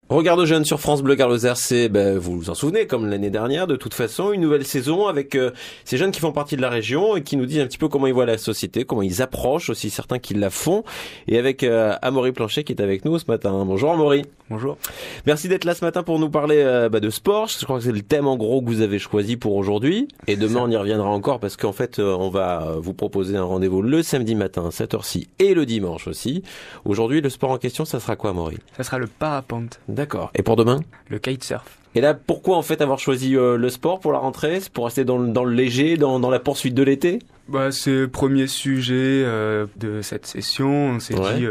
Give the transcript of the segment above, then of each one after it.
Regard de jeunes sur France Bleu Gard-Lozère, c'est, vous vous en souvenez, comme l'année dernière, de toute façon, une nouvelle saison avec ces jeunes qui font partie de la région et qui nous disent un petit peu comment ils voient la société, comment ils approchent aussi certains qui la font. Et avec Amaury Planchet qui est avec nous ce matin. Bonjour Amaury. Bonjour. Merci d'être là ce matin pour nous parler de sport. Je crois que c'est le thème en gros que vous avez choisi pour aujourd'hui. Et demain on y reviendra encore parce qu'en fait on va vous proposer un rendez-vous le samedi matin à 7h ci et le dimanche aussi. Aujourd'hui le sport en question, ça sera quoi Amaury? Ça sera le parapente. D'accord. Et pour demain? Le kitesurf. Et là, pourquoi en fait avoir choisi le sport pour la rentrée? C'est pour rester dans le léger, dans la poursuite de l'été? C'est le premier sujet de cette session. On s'est dit,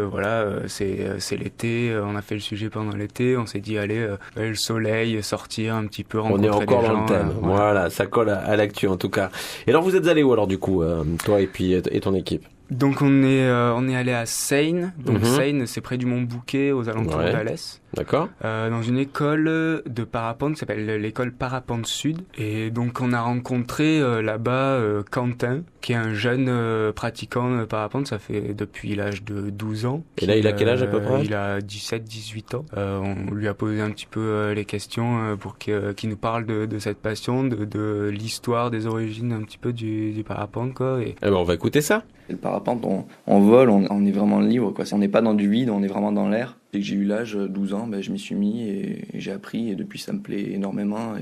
c'est l'été. On a fait le sujet pendant l'été. On s'est dit, allez, le soleil, sortir un petit peu, rencontrer des gens. On est encore dans le thème. Voilà, ça colle à l'actu en tout cas. Et alors, vous êtes allé où alors du coup, toi et ton équipe? Donc on est allé à Seine. Donc Seine, c'est près du Mont Bouquet, aux alentours d'Alès. D'accord. Dans une école de parapente qui s'appelle l'école Parapente Sud. Et donc on a rencontré là-bas Quentin, qui est un jeune pratiquant de parapente. Ça fait depuis l'âge de 12 ans. Et là, il a quel âge à peu près? Il a 17-18 ans. On lui a posé un petit peu les questions pour qu'il nous parle de cette passion, de l'histoire, des origines un petit peu du parapente, quoi. Et... on va écouter ça. Le parapente, on vole, on est vraiment libre, quoi. On n'est pas dans du vide, on est vraiment dans l'air. Dès que j'ai eu l'âge, 12 ans, je m'y suis mis et j'ai appris et depuis ça me plaît énormément.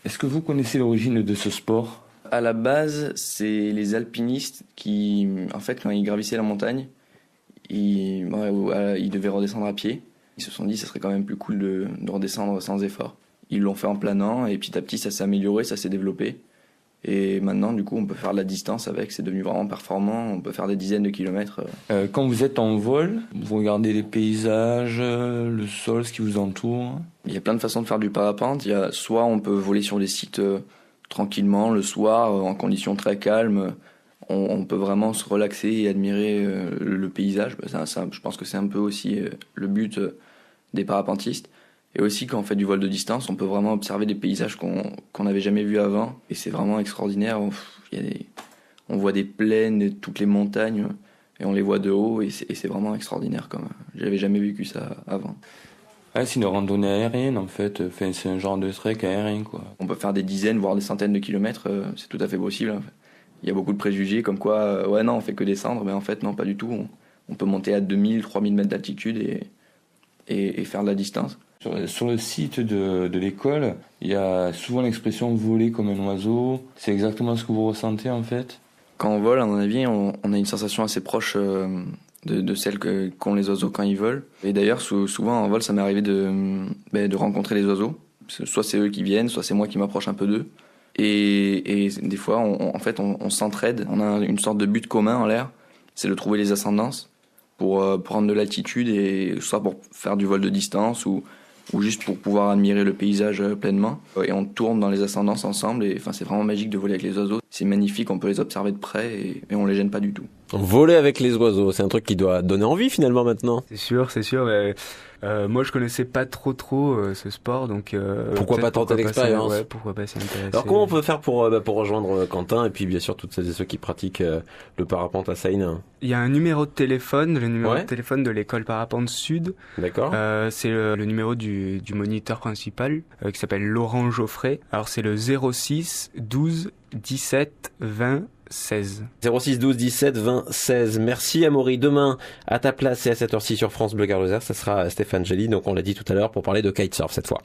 Est-ce que vous connaissez l'origine de ce sport? À la base, c'est les alpinistes qui, en fait, quand ils gravissaient la montagne, ils devaient redescendre à pied. Ils se sont dit que ça serait quand même plus cool de redescendre sans effort. Ils l'ont fait en planant et petit à petit ça s'est amélioré, ça s'est développé. Et maintenant, du coup, on peut faire de la distance avec, c'est devenu vraiment performant, on peut faire des dizaines de kilomètres. Quand vous êtes en vol, vous regardez les paysages, le sol, ce qui vous entoure? Il y a plein de façons de faire du parapente. Soit on peut voler sur des sites tranquillement, le soir, en conditions très calmes. On peut vraiment se relaxer et admirer le paysage. Je pense que c'est un peu aussi le but des parapentistes. Et aussi, quand on fait du vol de distance, on peut vraiment observer des paysages qu'on n'avait jamais vus avant. Et c'est vraiment extraordinaire. On voit des plaines, toutes les montagnes, et on les voit de haut. Et c'est vraiment extraordinaire. J'avais jamais vécu ça avant. Ouais, c'est une randonnée aérienne, en fait. Enfin, c'est un genre de trek aérien, quoi. On peut faire des dizaines, voire des centaines de kilomètres. C'est tout à fait possible. En fait. Il y a beaucoup de préjugés, comme quoi, on fait que descendre. Mais en fait, non, pas du tout. On peut monter à 2000, 3000 mètres d'altitude et faire de la distance. Sur le site de l'école, il y a souvent l'expression voler comme un oiseau. C'est exactement ce que vous ressentez en fait? Quand on vole, à mon avis, on a une sensation assez proche de celle qu'ont les oiseaux quand ils volent. Et d'ailleurs, souvent en vol, ça m'est arrivé de rencontrer les oiseaux. Soit c'est eux qui viennent, soit c'est moi qui m'approche un peu d'eux. Et des fois, on s'entraide. On a une sorte de but commun en l'air, c'est de trouver les ascendances pour prendre de l'altitude, et soit pour faire du vol de distance ou juste pour pouvoir admirer le paysage pleinement. Et on tourne dans les ascendances ensemble, et c'est vraiment magique de voler avec les oiseaux. C'est magnifique, on peut les observer de près et on les gêne pas du tout. Voler avec les oiseaux, c'est un truc qui doit donner envie finalement maintenant. C'est sûr. Mais, moi je connaissais pas trop ce sport, donc pourquoi pas tenter l'expérience? Pourquoi pas s'y intéresser. Alors comment on peut faire pour rejoindre Quentin et puis bien sûr toutes celles et ceux qui pratiquent le parapente à Seine? Il y a un numéro de téléphone, le numéro de téléphone de l'école Parapente Sud. D'accord. C'est le numéro du moniteur principal qui s'appelle Laurent Geoffrey. Alors c'est le 06 12 17 20 16. 06 12 17 20 16. Merci Amaury. Demain, à ta place et à 7h ci sur France Bleu Gard-Lozère, ça sera Stéphane Gély, donc on l'a dit tout à l'heure, pour parler de kitesurf cette fois.